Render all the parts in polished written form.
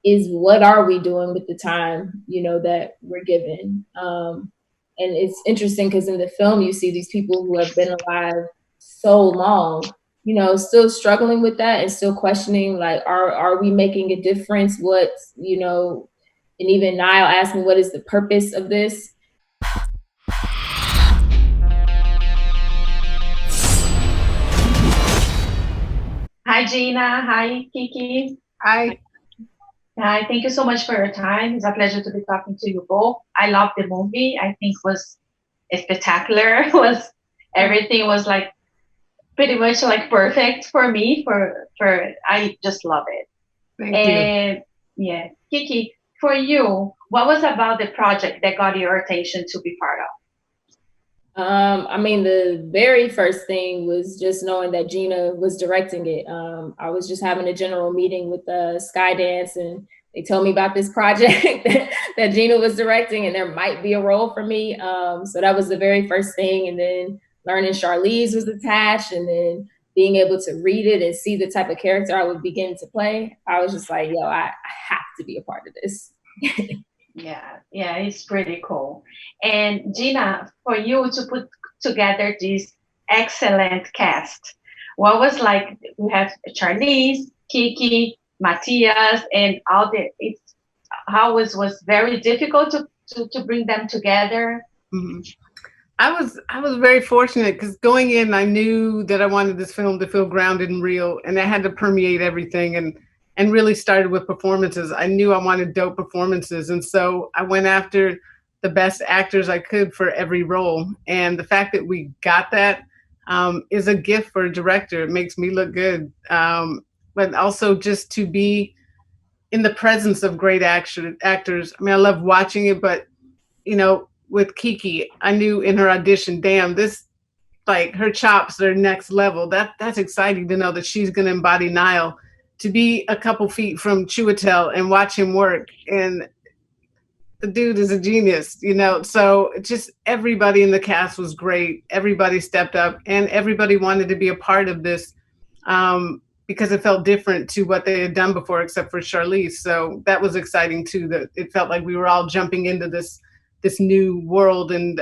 is what are we doing with the time, that we're given. And it's interesting because in the film you see these people who have been alive so long, still struggling with that and still questioning, like, are we making a difference? And even Niall asked me, what is the purpose of this? Hi, Gina. Hi, Kiki. I Hi, thank you so much for your time. It's a pleasure to be talking to you both. I love the movie. I think was spectacular. Was everything was like pretty much like perfect for me. For I just love it. thank you. And yeah, Kiki, for you, what was about the project that got your attention to be part of? I mean, the very first thing was just knowing that Gina was directing it. I was just having a general meeting with Skydance, and they told me about this project that Gina was directing, and there might be a role for me. So that was the very first thing. And then learning Charlize was attached, and then being able to read it and see the type of character I would begin to play, I was just like, yo, I have to be a part of this. Yeah, yeah, it's pretty cool. And Gina, for you to put together this excellent cast, what was like? We have Charlize, Kiki, Matthias, and all the. It's how was very difficult to bring them together. Mhm. I was very fortunate because going in, I knew that I wanted this film to feel grounded and real, and I had to permeate everything and really started with performances. I knew I wanted dope performances, and so I went after the best actors I could for every role. And the fact that we got that is a gift for a director. It makes me look good, but also just to be in the presence of great actors. I mean, I love watching it, but with Kiki, I knew in her audition, damn, this like her chops are next level. That's exciting to know that she's going to embody Niall. To be a couple feet from Chiwetel and watch him work, and the dude is a genius. So just everybody in the cast was great. Everybody stepped up, and everybody wanted to be a part of this because it felt different to what they had done before, except for Charlize. So that was exciting too. That it felt like we were all jumping into this new world and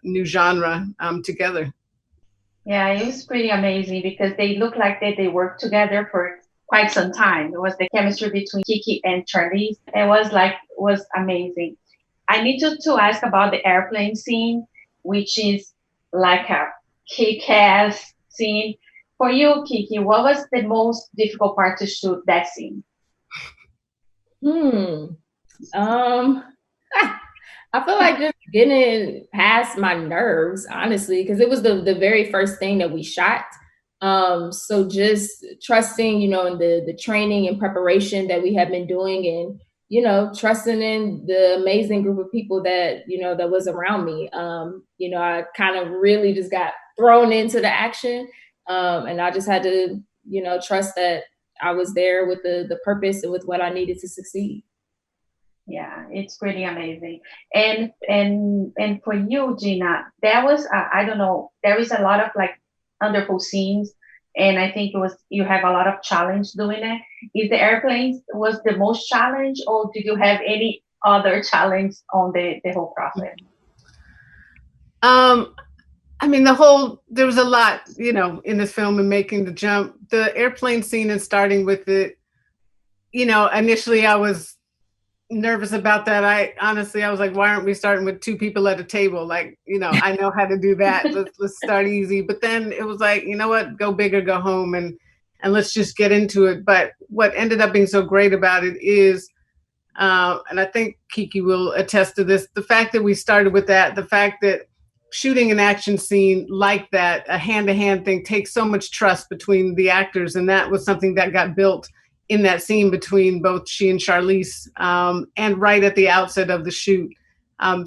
new genre together. Yeah, it was pretty amazing because they look like they worked together for quite some time. It was the chemistry between Kiki and Charlize. It was amazing. I need to ask about the airplane scene, which is like a kick-ass scene. For you, Kiki, what was the most difficult part to shoot that scene? Hmm. Um, I feel like just getting past my nerves, honestly, because it was the very first thing that we shot. So just trusting, in the training and preparation that we have been doing, and trusting in the amazing group of people that was around me. I kind of really just got thrown into the action, and I just had to, trust that I was there with the purpose and with what I needed to succeed. Yeah, it's pretty amazing. And for you, Gina, there was I don't know, there is a lot of like wonderful scenes, and I think it was you have a lot of challenge doing it. Is the airplanes was the most challenge, or did you have any other challenge on the whole process? Um, I mean, there was a lot, in this film and making the jump. The airplane scene and starting with it, initially I was nervous about that. I was like, why aren't we starting with two people at a table? Like, I know how to do that. Let's start easy. But then it was like, you know what, go big or go home, and let's just get into it. But what ended up being so great about it is, and I think Kiki will attest to this, the fact that we started with that, the fact that shooting an action scene like that, a hand-to-hand thing, takes so much trust between the actors, and that was something that got built in that scene between both she and Charlize, and right at the outset of the shoot.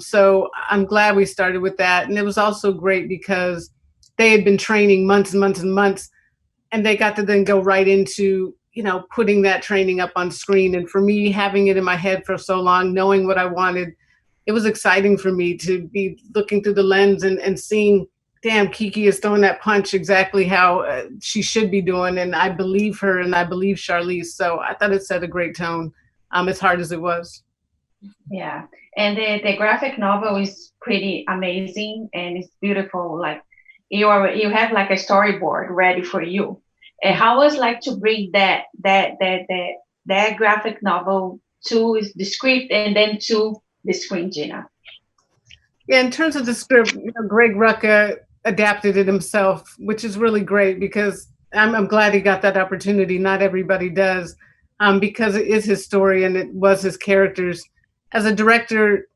So I'm glad we started with that, and it was also great because they had been training months and months and months, and they got to then go right into putting that training up on screen. And for me, having it in my head for so long, knowing what I wanted, it was exciting for me to be looking through the lens and seeing damn, Kiki is throwing that punch exactly how she should be doing. And I believe her and I believe Charlize. So I thought it set a great tone, as hard as it was. Yeah. And the graphic novel is pretty amazing and it's beautiful. Like you have like a storyboard ready for you. And how was like to bring that graphic novel to the script and then to the screen, Gina? Yeah, in terms of the script, Greg Rucka adapted it himself, which is really great because I'm glad he got that opportunity. Not everybody does, because it is his story and it was his characters. As a director,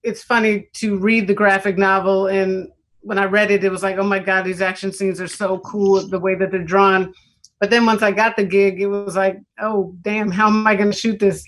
it's funny to read the graphic novel, and when I read it, it was like, oh my God, these action scenes are so cool, the way that they're drawn. But then once I got the gig, it was like, oh, damn, how am I going to shoot this?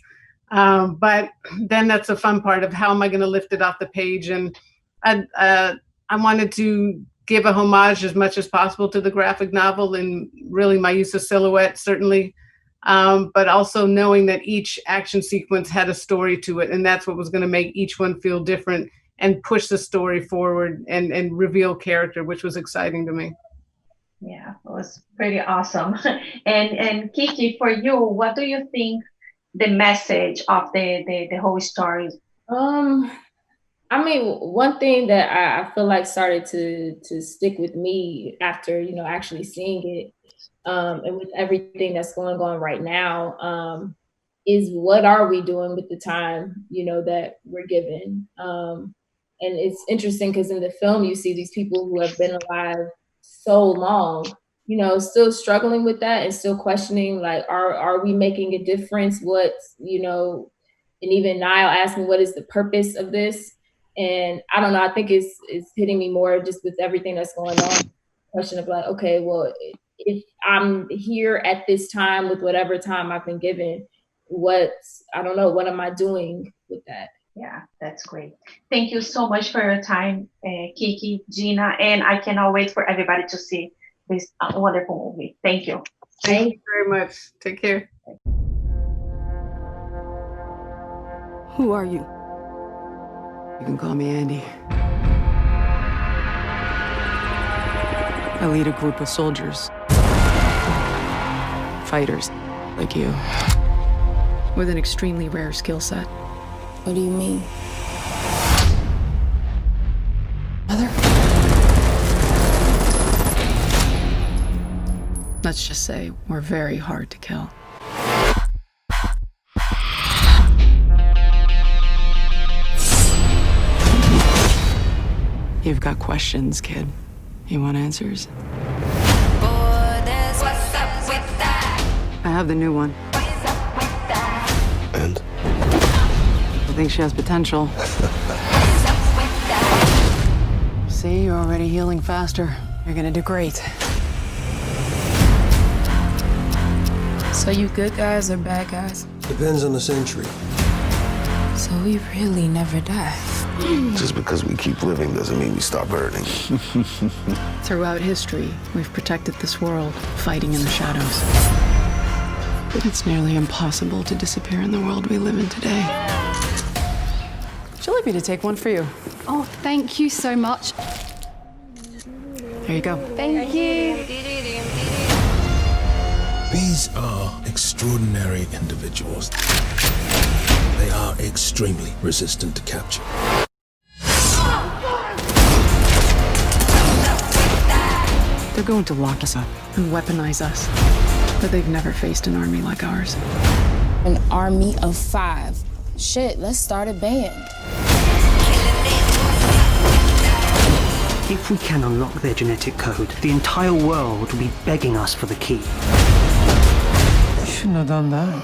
But then that's the fun part of how am I going to lift it off the page? And I wanted to give a homage as much as possible to the graphic novel and really my use of silhouette, certainly. But also knowing that each action sequence had a story to it. And that's what was going to make each one feel different and push the story forward and reveal character, which was exciting to me. Yeah, it was pretty awesome. And Kiki, for you, what do you think the message of the whole story? I mean, one thing that I feel like started to stick with me after, actually seeing it, and with everything that's going on right now, is what are we doing with the time, that we're given? And it's interesting because in the film, you see these people who have been alive so long, still struggling with that and still questioning, like, are we making a difference? And even Niall asked me, what is the purpose of this? And I don't know, I think it's hitting me more just with everything that's going on. Question of like, okay, well, if I'm here at this time with whatever time I've been given, what am I doing with that? Yeah, that's great. Thank you so much for your time, Kiki, Gina, and I cannot wait for everybody to see this wonderful movie. Thank you. Thank you very much. Take care. Who are you? You can call me Andy. I lead a group of soldiers. Fighters, like you. With an extremely rare skill set. What do you mean? Mother? Let's just say we're very hard to kill. You've got questions, kid. You want answers? I have the new one. And? I think she has potential. See, you're already healing faster. You're gonna do great. So you good guys or bad guys? Depends on the century. So we really never die. Just because we keep living doesn't mean we stop hurting. Throughout history, we've protected this world, fighting in the shadows. But it's nearly impossible to disappear in the world we live in today. Would you like me to take one for you? Oh, thank you so much. There you go. Thank you. These are extraordinary individuals. They are extremely resistant to capture. They're going to lock us up and weaponize us. But they've never faced an army like ours. An army of 5. Shit, let's start a band. If we can unlock their genetic code, the entire world will be begging us for the key. You shouldn't have done that.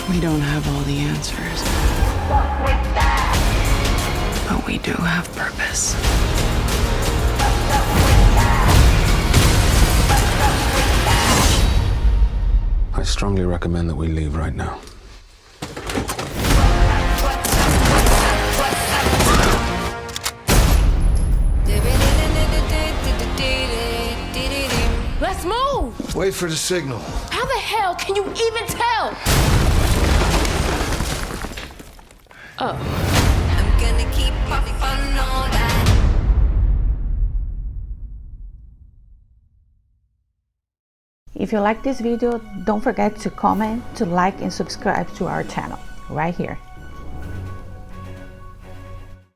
We don't have all the answers. But we do have purpose. I strongly recommend that we leave right now. Let's move! Wait for the signal. How the hell can you even tell? Oh. I'm gonna keep up on all that. If you like this video, don't forget to comment, to like and subscribe to our channel right here.